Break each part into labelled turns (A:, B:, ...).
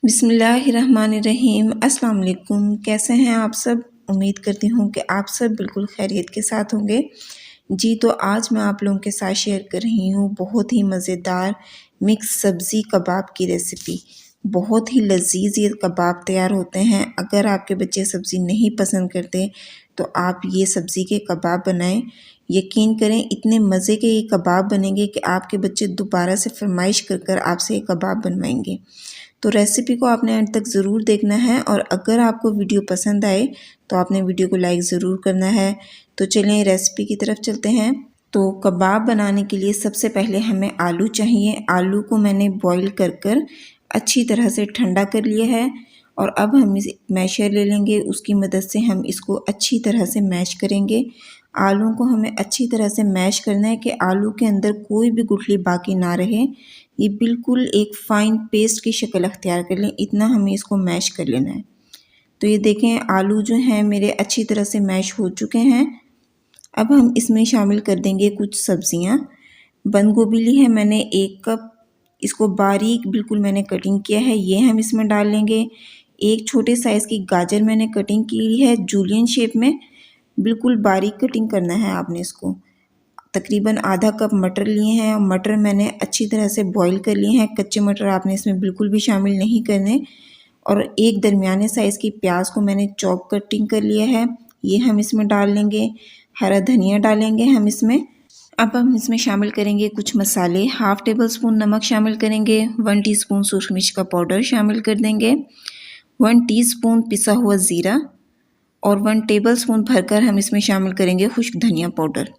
A: बिस्मिल्लाहिर्रहमानिर्रहीम। अस्सलाम वालेकुम। कैसे हैं आप सब? उम्मीद करती हूँ कि आप सब बिल्कुल खैरियत के साथ होंगे। जी, तो आज मैं आप लोगों के साथ शेयर कर रही हूँ बहुत ही मज़ेदार मिक्स सब्ज़ी कबाब की रेसिपी। बहुत ही लजीज ये कबाब तैयार होते हैं। अगर आपके बच्चे सब्ज़ी नहीं पसंद करते तो आप ये सब्ज़ी के कबाब बनाएं। यकीन करें इतने मज़े के ये कबाब बनेंगे कि आपके बच्चे दोबारा से फरमाइश कर कर आपसे ये कबाब बनवाएंगे। तो रेसिपी को आपने अंत तक ज़रूर देखना है और अगर आपको वीडियो पसंद आए तो आपने वीडियो को लाइक ज़रूर करना है। तो चलिए रेसिपी की तरफ चलते हैं। तो कबाब बनाने के लिए सबसे पहले हमें आलू चाहिए। आलू को मैंने बॉईल कर अच्छी तरह से ठंडा कर लिया है और अब हम इस मैशर ले लेंगे। उसकी मदद से हम इसको अच्छी तरह से मैश करेंगे। आलू को हमें अच्छी तरह से मैश करना है कि आलू के अंदर कोई भी गुठली बाकी ना रहे। ये बिल्कुल एक फ़ाइन पेस्ट की शक्ल अख्तियार कर लें, इतना हमें इसको मैश कर लेना है। तो ये देखें आलू जो हैं मेरे अच्छी तरह से मैश हो चुके हैं। अब हम इसमें शामिल कर देंगे कुछ सब्ज़ियाँ। बंद गोभी ली है मैंने 1 कप, इसको बारीक बिल्कुल मैंने कटिंग किया है, ये हम इसमें डाल लेंगे। एक छोटे साइज़ की गाजर मैंने कटिंग की ली है जूलियन शेप में, बिल्कुल बारीक कटिंग करना है आपने इसको। तकरीबन आधा कप मटर लिए हैं और मटर मैंने अच्छी तरह से बॉईल कर लिए हैं। कच्चे मटर आपने इसमें बिल्कुल भी शामिल नहीं करने। और एक दरमियाने साइज़ की प्याज को मैंने चॉप कटिंग कर लिया है, ये हम इसमें डाल लेंगे। हरा धनिया डालेंगे हम इसमें। अब हम इसमें शामिल करेंगे कुछ मसाले। हाफ़ टेबल स्पून नमक शामिल करेंगे, 1 टीस्पून सूरख मिर्च का पाउडर शामिल कर देंगे, 1 टीस्पून पिसा हुआ ज़ीरा और 1 टेबल स्पून भरकर हम इसमें शामिल करेंगे खुश्क धनिया पाउडर।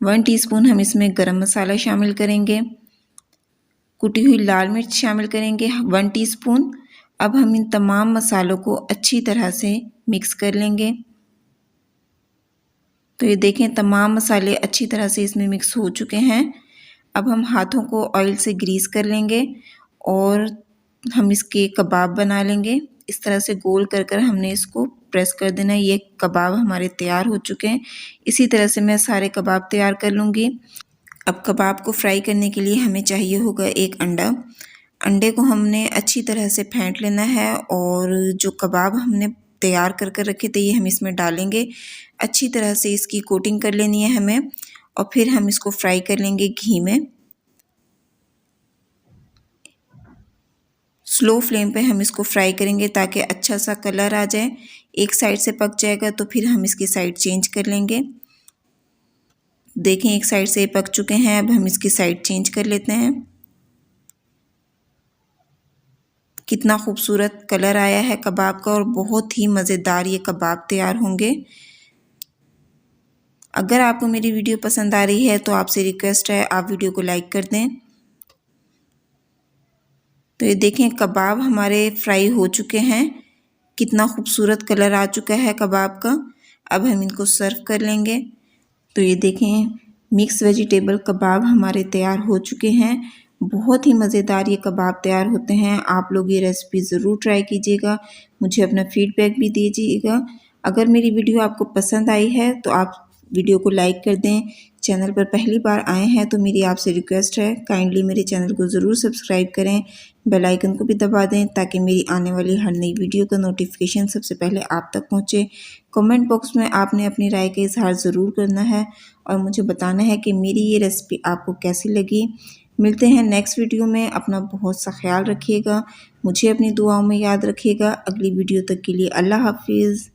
A: 1 टीस्पून हम इसमें गरम मसाला शामिल करेंगे। कुटी हुई लाल मिर्च शामिल करेंगे 1 टीस्पून। अब हम इन तमाम मसालों को अच्छी तरह से मिक्स कर लेंगे। तो ये देखें तमाम मसाले अच्छी तरह से इसमें मिक्स हो चुके हैं। अब हम हाथों को ऑयल से ग्रीस कर लेंगे और हम इसके कबाब बना लेंगे। इस तरह से गोल कर हमने इसको प्रेस कर देना है। ये कबाब हमारे तैयार हो चुके हैं। इसी तरह से मैं सारे कबाब तैयार कर लूँगी। अब कबाब को फ्राई करने के लिए हमें चाहिए होगा 1 अंडा। अंडे को हमने अच्छी तरह से फेंट लेना है और जो कबाब हमने तैयार कर रखे थे ये हम इसमें डालेंगे। अच्छी तरह से इसकी कोटिंग कर लेनी है हमें और फिर हम इसको फ्राई कर लेंगे घी में। स्लो फ्लेम पे हम इसको फ्राई करेंगे ताकि अच्छा सा कलर आ जाए। एक साइड से पक जाएगा तो फिर हम इसकी साइड चेंज कर लेंगे। देखें एक साइड से पक चुके हैं, अब हम इसकी साइड चेंज कर लेते हैं। कितना खूबसूरत कलर आया है कबाब का और बहुत ही मज़ेदार ये कबाब तैयार होंगे। अगर आपको मेरी वीडियो पसंद आ रही है तो आपसे रिक्वेस्ट है आप वीडियो को लाइक कर दें। तो ये देखें कबाब हमारे फ्राई हो चुके हैं, कितना खूबसूरत कलर आ चुका है कबाब का। अब हम इनको सर्व कर लेंगे। तो ये देखें मिक्स वेजिटेबल कबाब हमारे तैयार हो चुके हैं। बहुत ही मज़ेदार ये कबाब तैयार होते हैं। आप लोग ये रेसिपी ज़रूर ट्राई कीजिएगा, मुझे अपना फीडबैक भी दीजिएगा। अगर मेरी वीडियो आपको पसंद आई है तो आप वीडियो को लाइक कर दें। चैनल पर पहली बार आए हैं तो मेरी आपसे रिक्वेस्ट है काइंडली मेरे चैनल को ज़रूर सब्सक्राइब करें, बेल आइकन को भी दबा दें ताकि मेरी आने वाली हर नई वीडियो का नोटिफिकेशन सबसे पहले आप तक पहुंचे। कमेंट बॉक्स में आपने अपनी राय का इजहार ज़रूर करना है और मुझे बताना है कि मेरी ये रेसिपी आपको कैसी लगी। मिलते हैं नेक्स्ट वीडियो में। अपना बहुत सा ख्याल रखिएगा, मुझे अपनी दुआओं में याद रखिएगा। अगली वीडियो तक के लिए अल्लाह हाफिज़।